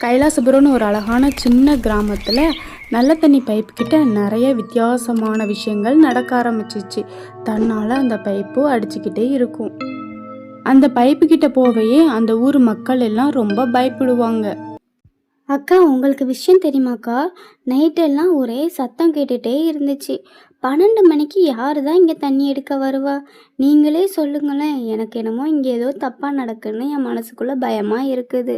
கைலாசபுரம்னு ஒரு அழகான சின்ன கிராமத்தில் நல்ல தண்ணி பைப் கிட்ட நிறைய வித்தியாசமான விஷயங்கள் நடக்க ஆரம்பிச்சிச்சு. தன்னால் அந்த பைப்பு அடிச்சுக்கிட்டே இருக்கும். அந்த பைப்பு கிட்ட போவையே அந்த ஊர் மக்கள் எல்லாம் ரொம்ப பயப்படுவாங்க. அக்கா, உங்களுக்கு விஷயம் தெரியுமாக்கா? நைட்டெல்லாம் ஒரே சத்தம் கேட்டுகிட்டே இருந்துச்சு. 12 மணிக்கு யார் தான் இங்கே தண்ணி எடுக்க வருவா? நீங்களே சொல்லுங்களேன். எனக்கு என்னமோ இங்கே ஏதோ தப்பாக நடக்குன்னு என் மனசுக்குள்ளே பயமாக இருக்குது.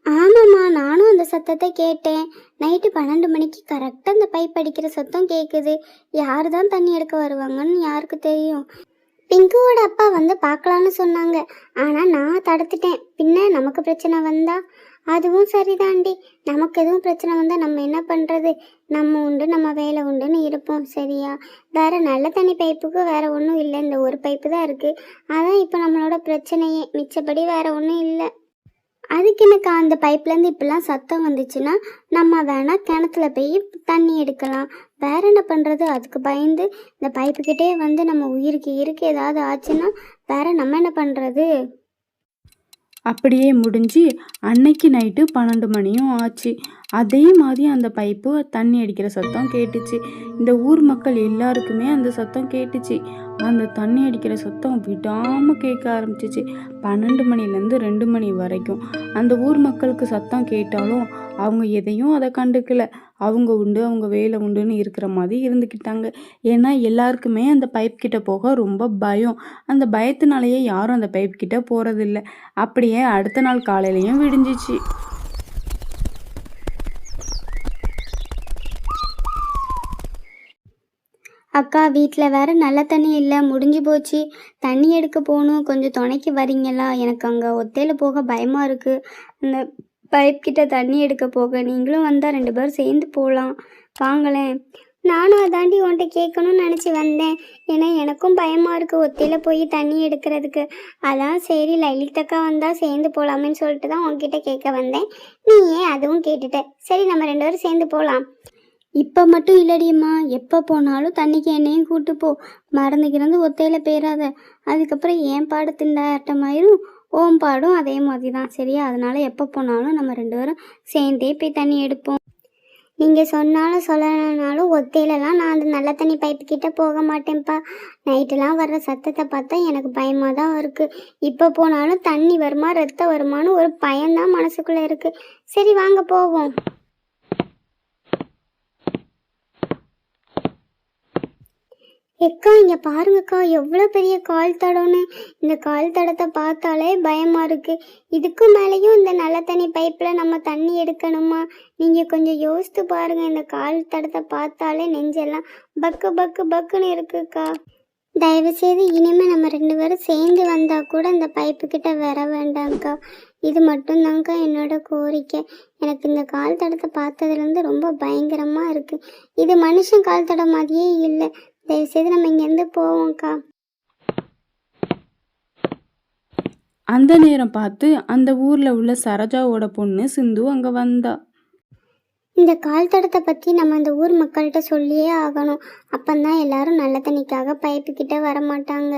ஆமாம்மா, நானும் அந்த சத்தத்தை கேட்டேன். நைட்டு 12 மணிக்கு கரெக்டாக அந்த பைப் அடிக்கிற சத்தம் கேட்குது. யார் தான் தண்ணி எடுக்க வருவாங்கன்னு யாருக்கு தெரியும்? பிங்குவோட அப்பா வந்து பார்க்கலான்னு சொன்னாங்க. ஆனால் நான் தடுத்துட்டேன். பின்ன நமக்கு பிரச்சனை வந்தா? அதுவும் சரிதாண்டி. நமக்கு எதுவும் பிரச்சனை வந்தால் நம்ம என்ன பண்ணுறது? நம்ம உண்டு, நம்ம வேலை உண்டுன்னு இருப்போம். சரியா? வேறு நல்ல தண்ணி பைப்புக்கு வேறு ஒன்றும் இல்லை. இந்த ஒரு பைப்பு தான் இருக்குது. அதான் இப்போ நம்மளோட பிரச்சனையே. மிச்சப்படி வேறு ஒன்றும் இல்லை. அதுக்கு எனக்கு அந்த பைப்லேருந்து இப்படிலாம் சத்தம் வந்துச்சுன்னா நம்ம வேணால் கிணத்துல போய் தண்ணி எடுக்கலாம். வேற என்ன பண்ணுறது? அதுக்கு பயந்து இந்த பைப்புக்கிட்டே வந்து நம்ம உயிருக்கு ஏதாவது ஆச்சுன்னா வேற நம்ம என்ன பண்ணுறது? அப்படியே முடிஞ்சு அன்னைக்கு நைட்டு 12 மணியும் ஆச்சு. அதே மாதிரி அந்த பைப்பு தண்ணி அடிக்கிற சத்தம் கேட்டுச்சு. இந்த ஊர் மக்கள் எல்லாருக்குமே அந்த சத்தம் கேட்டுச்சு. அந்த தண்ணி அடிக்கிற சத்தம் விடாமல் கேட்க ஆரம்பிச்சிச்சு. 12 மணிலேருந்து 2 மணி வரைக்கும் அந்த ஊர் மக்களுக்கு சத்தம் கேட்டாலும் அவங்க எதையும் அதை கண்டுக்கல. அவங்க உண்டு, அவங்க வேலை உண்டுன்னு இருக்கிற மாதிரி இருந்துக்கிட்டாங்க. ஏன்னா எல்லாருக்குமே அந்த பைப் கிட்ட போக ரொம்ப பயம். அந்த பயத்தினாலேயே யாரும் அந்த பைப் கிட்ட போகிறதில்ல. அப்படியே அடுத்த நாள் காலையிலையும் விடிஞ்சிச்சு. அக்கா, வீட்டில் வேற நல்ல தண்ணி இல்லை, முடிஞ்சு போச்சு. தண்ணி எடுக்க போகணும், கொஞ்சம் துணைக்கு வரீங்களா? எனக்கு அங்கே ஒத்தையில் போக பயமாக இருக்குது. அந்த பைப் கிட்ட தண்ணி எடுக்க போக நீங்களும் வந்தால் 2 பேரும் சேர்ந்து போகலாம். வாங்களேன். நானும் அதாண்டி உன்கிட்ட கேட்கணும்னு நினச்சி வந்தேன். ஏன்னா எனக்கும் பயமாக இருக்குது ஒத்தையில் போய் தண்ணி எடுக்கிறதுக்கு. அதான் சரி, லலிதக்கா வந்தால் சேர்ந்து போகலாமேன்னு சொல்லிட்டு தான் உன்கிட்ட கேட்க வந்தேன். நீ ஏன் அதுவும் கேட்டுட்ட? சரி, நம்ம 2 பேரும் சேர்ந்து போகலாம். இப்போ மட்டும் இல்லடியம்மா, எப்போ போனாலும் தண்ணிக்கு என்னையும் கூட்டு போ. மறந்துக்கிறது ஒத்தையில் போயிடாத. அதுக்கப்புறம் ஏன் பாடு திண்டாட்டமாயிரும், ஓம் பாடும் அதே மாதிரி தான். சரியா? அதனால் எப்போ போனாலும் நம்ம 2 பேரும் சேர்ந்தே போய் தண்ணி எடுப்போம். நீங்கள் சொன்னாலும் சொல்லனாலும் ஒத்தையிலலாம் நான் அந்த நல்ல தண்ணி பைப்பு கிட்டே போக மாட்டேன்ப்பா. நைட்டெலாம் வர்ற சத்தத்தை பார்த்தா எனக்கு பயமாக தான் இருக்குது. இப்போ போனாலும் தண்ணி வருமா ரத்தம் வருமானு ஒரு பயம்தான் மனசுக்குள்ளே இருக்குது. சரி, வாங்க போவோம். எக்கா, இங்கே பாருங்கக்கா, எவ்வளோ பெரிய கால் தடம்னு. இந்த கால் தடத்தை பார்த்தாலே பயமாக இருக்குது. இதுக்கு மேலேயும் இந்த நல்ல தண்ணி பைப்பில் நம்ம தண்ணி எடுக்கணுமா? நீங்கள் கொஞ்சம் யோசித்து பாருங்கள். இந்த கால் தடத்தை பார்த்தாலே நெஞ்செல்லாம் பக்கு பக்கு பக்குன்னு இருக்குக்கா. தயவுசெய்து இனிமேல் நம்ம 2 பேரும் சேர்ந்து வந்தால் கூட இந்த பைப்பு கிட்ட வர வேண்டாம்க்கா. இது மட்டும்தாங்க்கா என்னோட கோரிக்கை. எனக்கு இந்த கால் தடத்தை பார்த்ததுலேருந்து ரொம்ப பயங்கரமாக இருக்குது. இது மனுஷன் கால் தடம் மாதிரியே இல்லை. தயவுசெய்து நம்ம இங்கேருந்து போவோம்க்கா. அந்த நேரம் பார்த்து அந்த ஊரில் உள்ள சரோஜாவோட பொண்ணு சிந்து அங்கே வந்தா. இந்த கால் தடத்தை பற்றி நம்ம இந்த ஊர் மக்கள்கிட்ட சொல்லியே ஆகணும். அப்பந்தான் எல்லாரும் நல்ல தண்ணிக்காக பைப்பு கிட்ட வரமாட்டாங்க.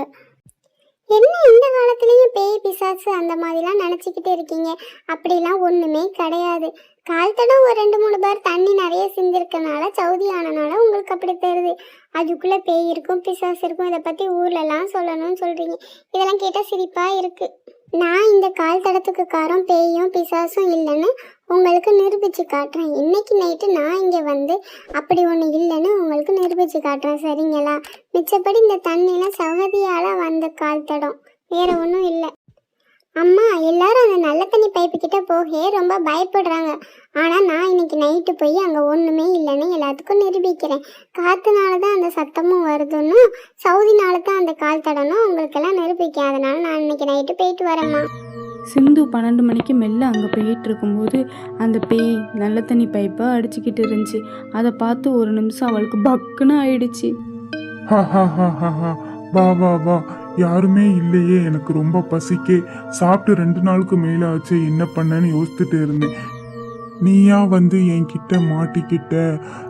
என்ன இந்த காலத்துலேயும் பேய் பிசாசு அந்த மாதிரிலாம் நினச்சிக்கிட்டு இருக்கீங்க? அப்படிலாம் ஒன்றுமே கிடையாது. கால் தடம் ஒரு 2-3 பேர் தண்ணி நிறைய சிந்திருக்கனால சவுதி ஆனனால உங்களுக்கு அப்படி தெரியுது. அதுக்குள்ளே பேய் இருக்கும், பிசாசு இருக்கும். இதை பற்றி ஊர்லலாம் சொல்லணும்னு சொல்கிறீங்க. இதெல்லாம் கேட்டால் சிரிப்பாக இருக்குது. நான் இந்த கால் தடத்துக்கு காரம் பேயும் பிசாசும் இல்லைன்னு உங்களுக்கு நிரூபித்து காட்டுறேன். இன்னைக்கு நைட்டு நான் இங்கே வந்து அப்படி ஒன்று இல்லைன்னு உங்களுக்கு நிரூபித்து காட்டுறேன். சரிங்களா? மிச்சப்படி இந்த தண்ணியில் சவுதியால் வந்த கால் தடம், வேறு ஒன்றும் இல்லை. அம்மா, எல்லாரும் அந்த நல்ல தண்ணி பைப்பு கிட்ட போக ரொம்ப பயப்படுறாங்க. ஆனால் நான் இன்னைக்கு நைட்டு போய் அங்கே ஒன்றுமே இல்லைன்னு எல்லாத்துக்கும் நிரூபிக்கிறேன். காற்றுனால தான் அந்த சத்தமும் வருதுன்னு, சவுதினால தான் அந்த கால் தடனும் உங்களுக்கெல்லாம் நிரூபிக்கிறேன். அதனால நான் இன்னைக்கு நைட்டு போயிட்டு வரேம்மா. சிந்து 12 மணிக்கு மெல்ல அங்கே போயிட்டு இருக்கும்போது அந்த பேய் நல்ல தண்ணி பைப்பை அடிச்சுக்கிட்டு இருந்துச்சு. அதை பார்த்து ஒரு நிமிஷம் அவளுக்கு பக்குன்னு ஆயிடுச்சு. வா வா வா, யாருமே இல்லையே, எனக்கு ரொம்ப பசிக்கே. சாப்பிட்டு 2 நாளுக்கு மேலே ஆச்சு, என்ன பண்ணேன்னு யோசிச்சுட்டு இருந்தேன். நீயா வந்து என்கிட்ட மாட்டிக்கிட்ட.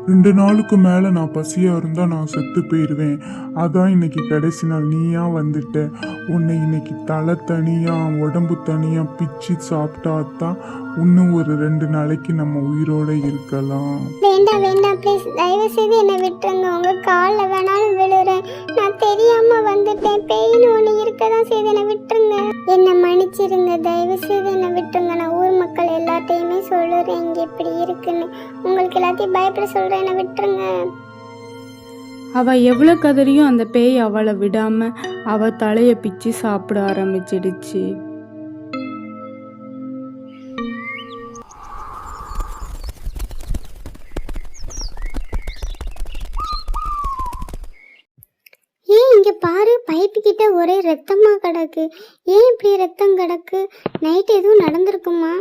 2 நாளுக்கு மேல நான் பசியா இருந்தா நான் செத்து போயிடுவேன். அதான் இன்னைக்கு கடைசி நாள், நீயா வந்துட்ட. உன்னை இன்னைக்கு தலை தனியா உடம்பு தனியா பிச்சு சாப்பிட்டா தான் இன்னும் ஒரு 2 நாளைக்கு நம்ம உயிரோட இருக்கலாம். வேண்டாம் வேண்டாம் ப்ளீஸ், தயவு செய்து என்னை விட்டுருங்க. உங்கள் காலில் வேணாலும் விழுறேன். நான் தெரியாம வந்துட்டேன். பெயின் ஒன்று இருக்க தான் செய்து என்னை விட்டுருங்க. என்னை மன்னிச்சிருங்க, தயவு செய்து என்னை விட்டுருங்க. நான் ஊர் மக்கள் எல்லாத்தையுமே சொல்லுறேன் இங்கே இப்படி இருக்குன்னு. உங்களுக்கு எல்லாத்தையும் பயப்பட சொல்கிறேன், என்னை விட்டுருங்க. அவ எவ்வளோ கதறியும் அந்த பேய் அவளை விடாம அவ தலையை பிச்சு சாப்பிட ஆரம்பிச்சிடுச்சு. ஏன் இங்கே பாரு, பைப்பு கிட்ட ஒரே ரத்தமாக கிடக்கு. ஏன் இப்படி ரத்தம் கிடக்கு? நைட் எதுவும் நடந்திருக்குமா?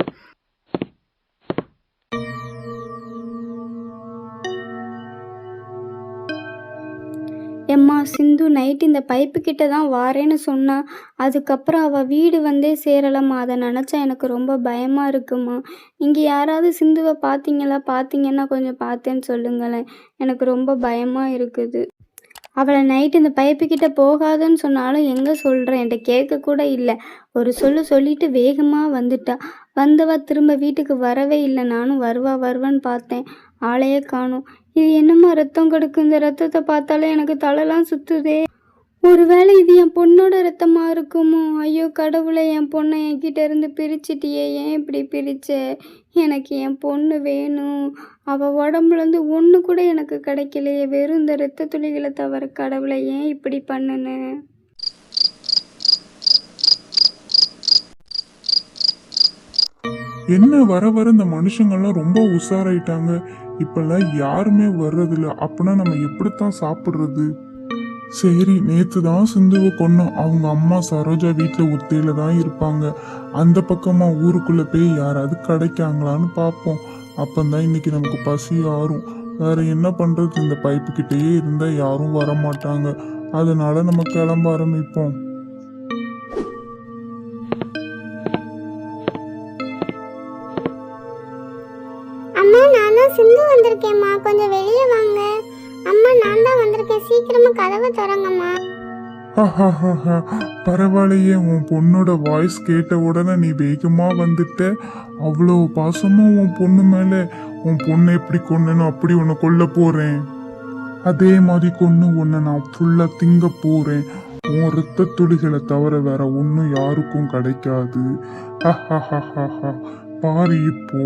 எம்மா சிந்து நைட்டு இந்த பைப்பு கிட்ட தான் வாரேன்னு சொன்னா. அதுக்கப்புறம் அவள் வீடு வந்தே சேரலம்மா. அதை நினச்சா எனக்கு ரொம்ப பயமாக இருக்குமா. நீங்கள் யாராவது சிந்துவை பார்த்தீங்கன்னா கொஞ்சம் பார்த்தேன்னு சொல்லுங்களேன். எனக்கு ரொம்ப பயமாக இருக்குது. அவளை நைட்டு இந்த பைப்பு கிட்ட போகாதுன்னு சொன்னாலும் எங்கே சொல்கிறேன், என்கிட்ட கேட்க கூட இல்லை. ஒரு சொல்லிட்டு வேகமாக வந்துட்டா. வந்தவா திரும்ப வீட்டுக்கு வரவே இல்லை. நானும் வருவான்னு பார்த்தேன், ஆளையே காணும். இது என்னம்மா ரத்தம் கொடுக்கு? இந்த ரத்தத்தை பார்த்தாலே எனக்கு தலைலாம் சுற்றுதே. ஒருவேளை இது என் பொண்ணோட ரத்தமாக இருக்குமோ? ஐயோ கடவுளை, என் பொண்ணை என்கிட்ட இருந்து பிரிச்சிட்டியே. ஏன் இப்படி பிரிச்ச? எனக்கு என் பொண்ணு வேணும். அவள் உடம்புலேருந்து ஒன்று கூட எனக்கு கிடைக்கலையே, வெறும் இந்த ரத்த துளிகளை தவிர. கடவுளை, ஏன் இப்படி பண்ணுன? என்ன வர வர இந்த மனுஷங்கள்லாம் ரொம்ப உஷாராயிட்டாங்க. இப்பெல்லாம் யாருமே வர்றதில்ல. அப்படின்னா நம்ம எப்படித்தான் சாப்பிட்றது? சரி, நேத்து தான் சிந்துவை கொன்னோம். அவங்க அம்மா சரோஜா வீட்டில் ஒத்தையில தான் இருப்பாங்க. அந்த பக்கமா ஊருக்குள்ள போய் யாராவது கிடைக்காங்களான்னு பார்ப்போம். அப்பந்தான் இன்னைக்கு நமக்கு பசி ஆறும். வேற என்ன பண்றது? இந்த பைப்பு கிட்டேயே இருந்தா யாரும் வர மாட்டாங்க. அதனால நம்ம கிளம்ப ஆரம்பிப்போம். அம்மா, நான் தான் சிந்து வந்திருக்கேம்மா, கொஞ்சம் வெளியே வாங்க. அம்மா, நான் தான் வந்திருக்கேன், சீக்கிரமா கதவை திறங்கம்மா. பரவாயில்லையே, உன் பொண்ணோட வாய்ஸ் கேட்ட உடனே நீ வேகமா வந்துட்ட. அவ்வளோ பாசமா உன் பொண்ணு மேல. உன் பொண்ணை எப்படி கொன்னனோ அப்படி உன்னை கொல்ல போறேன். அதே மாதிரி கொன்னு உன்னை நான் ஃபுல்லா திங்க போறேன். உன் ரத்த துளிகளை தவிர வேற ஒன்றும் யாருக்கும் கிடைக்காது. பாரு இப்போ.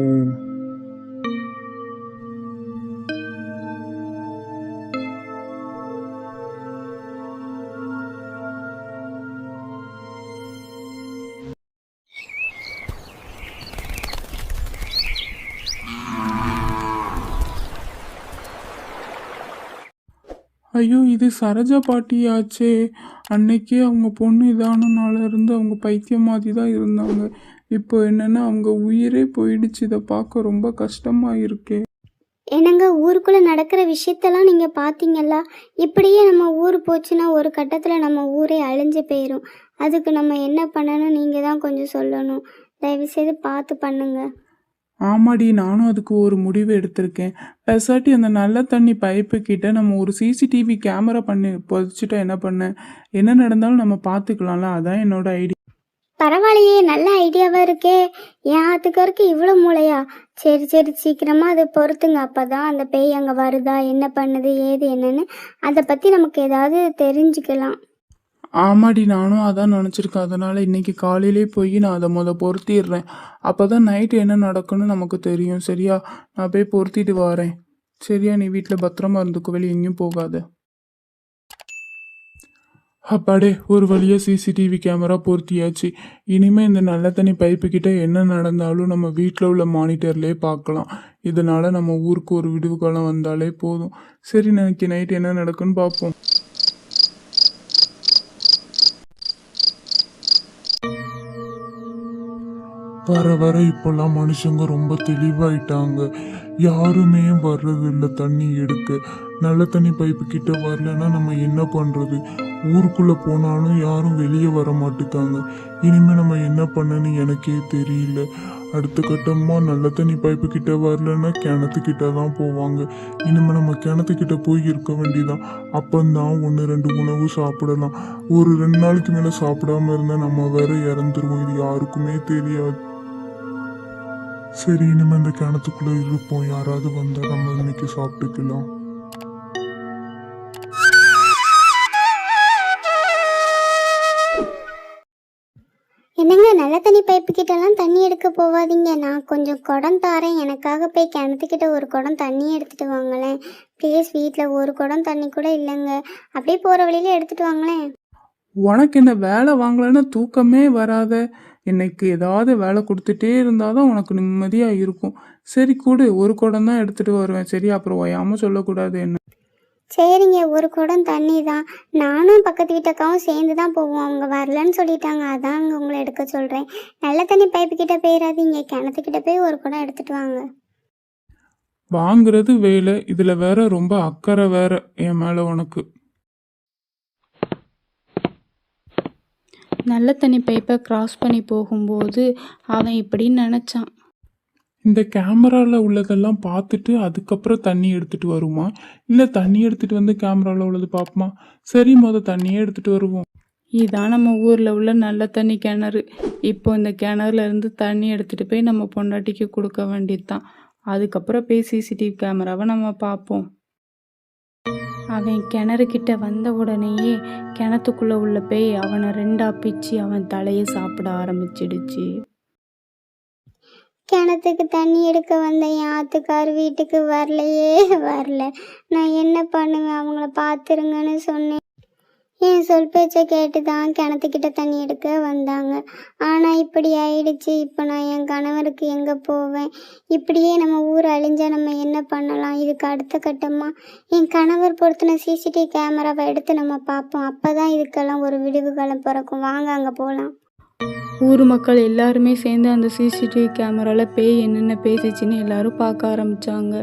ஐயோ, இது சரோஜா பாட்டியாச்சே. அன்னைக்கே அவங்க பொண்ணு இதான நாள் இருந்து அவங்க பைத்தியம் மாதிரி தான் இருந்தாங்க. இப்போ என்னன்னா அவங்க உயிரே போயிடுச்சு. இதை பார்க்க ரொம்ப கஷ்டமா இருக்கே. என்னங்க, ஊருக்குள்ளே நடக்கிற விஷயத்தெல்லாம் நீங்கள் பார்த்தீங்களா? இப்படியே நம்ம ஊர் போச்சுன்னா ஒரு கட்டத்தில் நம்ம ஊரே அழிஞ்சு போயிடும். அதுக்கு நம்ம என்ன பண்ணணும் நீங்கள் தான் கொஞ்சம் சொல்லணும். தயவுசெய்து பார்த்து பண்ணுங்க. ஆமாடி, நானும் அதுக்கு ஒரு முடிவு எடுத்திருக்கேன். பெசாட்டி அந்த நல்ல தண்ணி பைப்பு கிட்ட நம்ம ஒரு சிசிடிவி கேமரா பண்ணி பொதிச்சுட்டா என்ன நடந்தாலும் நம்ம பார்த்துக்கலாம்ல. அதான் என்னோட ஐடியா. பரவாயில்லையே, நல்ல ஐடியாவாக இருக்கே. என் ஆத்துக்காருக்கு இவ்வளோ மூளையா? சரி சீக்கிரமாக அதை பொறுத்துங்க. அப்போ தான் அந்த பேய் அங்கே வருதா, என்ன பண்ணுது, ஏது என்னன்னு அதை பற்றி நமக்கு ஏதாவது தெரிஞ்சுக்கலாம். ஆமாடி, நானும் அதான் நினச்சிருக்கேன். அதனால் இன்றைக்கி காலையிலே போய் நான் அதை பொருத்திடுறேன். அப்போ தான் நைட்டு என்ன நடக்குன்னு நமக்கு தெரியும். சரியா? நான் போய் பொருத்திட்டு வரேன். சரியா? நீ வீட்டில் பத்திரமா இருந்துக்கோ, வெளியே எங்கேயும் போகாத. அப்பாடே, ஒரு வழியாக சிசிடிவி கேமரா பொருத்தியாச்சு. இனிமேல் இந்த நல்ல தண்ணி பைப்பு கிட்ட என்ன நடந்தாலும் நம்ம வீட்டில் உள்ள மானிட்டர்லேயே பார்க்கலாம். இதனால் நம்ம ஊருக்கு ஒரு விடுவு காலம் வந்தாலே போதும். சரி, நாளைக்கு நைட்டு என்ன நடக்குன்னு பார்ப்போம். வர இப்பெல்லாம் மனுஷங்க ரொம்ப தெளிவாயிட்டாங்க. யாருமே வர்றது இல்லை தண்ணி எடுக்க. நல்ல தண்ணி பைப்பு கிட்ட வரலன்னா நம்ம என்ன பண்றது? ஊருக்குள்ள போனாலும் யாரும் வெளியே வர மாட்டுக்காங்க. இனிமே நம்ம என்ன பண்ணன்னு எனக்கே தெரியல. அடுத்த கட்டமா நல்ல தண்ணி பைப்பு கிட்ட வரலன்னா கிணத்துக்கிட்ட தான் போவாங்க. இனிமே நம்ம கிணத்துக்கிட்ட போய் இருக்க வேண்டியதான். அப்பந்தான் 1-2 உணவு சாப்பிடலாம். ஒரு 2 நாளைக்கு மேல சாப்பிடாம இருந்தா நம்ம வேற இறந்துருவோம். இது யாருக்குமே தெரியாது. சரி, இனிமே இந்த கிணத்துக்குள்ள இருப்போம். யாராவது வந்தா நம்ம இன்னைக்கு சாப்பிட்டுக்கலாம். என்னங்க, நல்ல தண்ணி பைப்பு கிட்டலாம் தண்ணி எடுக்க போகாதீங்க. நான் கொஞ்சம் குடம் தாரேன், எனக்காக போய் கிணத்துக்கிட்ட ஒரு குடம் தண்ணி எடுத்துட்டு வாங்களேன் ப்ளீஸ். வீட்டில் ஒரு குடம் தண்ணி கூட இல்லைங்க. அப்படியே போகிற வழியில எடுத்துட்டு வாங்களேன். உனக்கு என்ன வேலை வாங்கலைன்னா தூக்கமே வராத. இன்னைக்கு ஏதாவது வேலை கொடுத்துட்டே இருந்தால் தான் உனக்கு நிம்மதியாக இருக்கும். சரி கொடு, ஒரு குடம் தான் எடுத்துகிட்டு வருவேன். சரி, அப்புறம் ஓயாமல் சொல்லக்கூடாது என்ன. சரிங்க, ஒரு குடம் தண்ணி தான். நானும் பக்கத்து வீட்டக்காவும் சேர்ந்து தான் போவோம். அவங்க வரலன்னு சொல்லிட்டாங்க, அதான் அங்கே உங்களை எடுக்க சொல்கிறேன். நல்ல தண்ணி பைப்பு கிட்ட போயிடாதீங்க, கிணத்துக்கிட்ட போய் ஒரு குடம் எடுத்துட்டு வாங்க. வாங்குறது வேலை, இதில் வேற ரொம்ப அக்கறை வேற என் மேலே உனக்கு. நல்ல தண்ணி பைப்பை கிராஸ் பண்ணி போகும்போது அவன் இப்படி நினச்சான். இந்த கேமராவில் உள்ளதெல்லாம் பார்த்துட்டு அதுக்கப்புறம் தண்ணி எடுத்துகிட்டு வருமா, இல்லை தண்ணி எடுத்துகிட்டு வந்து கேமராவில் உள்ளது பார்ப்போமா? சரி, தண்ணியே எடுத்துகிட்டு வருவோம். இதான் நம்ம ஊரில் உள்ள நல்ல தண்ணி கிணறு. இப்போ இந்த கிணறுல இருந்து தண்ணி எடுத்துகிட்டு போய் நம்ம பொண்டாட்டிக்கு கொடுக்க வேண்டியது தான். அதுக்கப்புறம் போய் சிசிடிவி கேமராவை நம்ம பார்ப்போம். அவன் கிணறுக்கிட்ட வந்த உடனேயே கிணத்துக்குள்ளே உள்ள பேய் அவனை 2ஆ பிச்சு அவன் தலையை சாப்பிட ஆரம்பிச்சிடுச்சு. கிணத்துக்கு தண்ணி எடுக்க வந்த என் ஆத்துக்கார் வீட்டுக்கு வரல. நான் என்ன பண்ணுவேன்? அவங்கள பார்த்துருங்கன்னு சொன்னேன். என் சொல் பேச்சை கேட்டு தான் கிணத்துக்கிட்ட தண்ணி எடுக்க வந்தாங்க. ஆனால் இப்படி ஆயிடுச்சு. இப்போ நான் என் கணவருக்கு எங்கே போவேன்? இப்படியே நம்ம ஊர் அழிஞ்சா நம்ம என்ன பண்ணலாம்? இதுக்கு அடுத்த கட்டமாக என் கணவர் பொறுத்தின சிசிடிவி கேமராவை எடுத்து நம்ம பார்ப்போம். அப்போ தான் இதுக்கெல்லாம் ஒரு விடிவு காலம் பிறக்கும். வாங்க அங்கே போகலாம். ஊர் மக்கள் எல்லாருமே சேர்ந்து அந்த சிசிடிவி கேமராவில் பேய் என்னென்ன பேசிச்சுன்னு எல்லாரும் பார்க்க ஆரம்பித்தாங்க.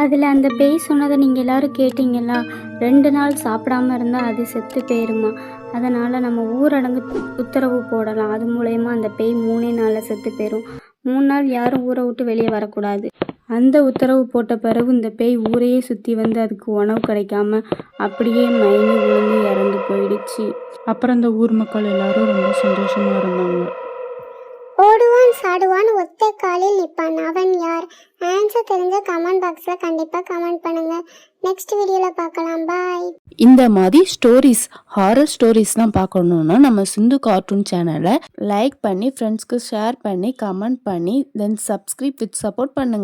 அதில் அந்த பேய் சொன்னதை நீங்கள் எல்லோரும் கேட்டிங்களா? 2 நாள் சாப்பிடாம இருந்தால் அது செத்து போயிருமா. அதனால் நம்ம ஊரடங்கு உத்தரவு போடலாம். அது மூலயமா அந்த பேய் 3 நாளில் செத்து போயிடும். 3 நாள் யாரும் ஊரை விட்டு வெளியே வரக்கூடாது. அந்த உத்தரவு போட்ட பிறகு இந்த பேய் ஊரையே சுற்றி வந்து அதுக்கு உணவு கிடைக்காம அப்படியே மயங்கி விழுந்து இறந்து போயிடுச்சு. அப்புறம் அந்த ஊர் மக்கள் எல்லாரும் ரொம்ப சந்தோஷமாக இருந்தாங்க. ஓடுவான் சாடுவான் ஒத்த காலில் நிற்பான், அவன் யார்? ஆன்சர் தெரிஞ்ச கமெண்ட் பாக்ஸில் கண்டிப்பாக கமெண்ட் பண்ணுங்கள். நெக்ஸ்ட் வீடியோவில் பார்க்கலாம். பாய். இந்த மாதிரி ஸ்டோரிஸ், ஹாரர் ஸ்டோரிஸ்லாம் பார்க்கணுன்னா நம்ம சிந்து கார்ட்டூன் சேனலை லைக் பண்ணி ஃப்ரெண்ட்ஸ்க்கு ஷேர் பண்ணி கமெண்ட் பண்ணி தென் சப்ஸ்கிரைப் வித் சப்போர்ட் பண்ணுங்கள்.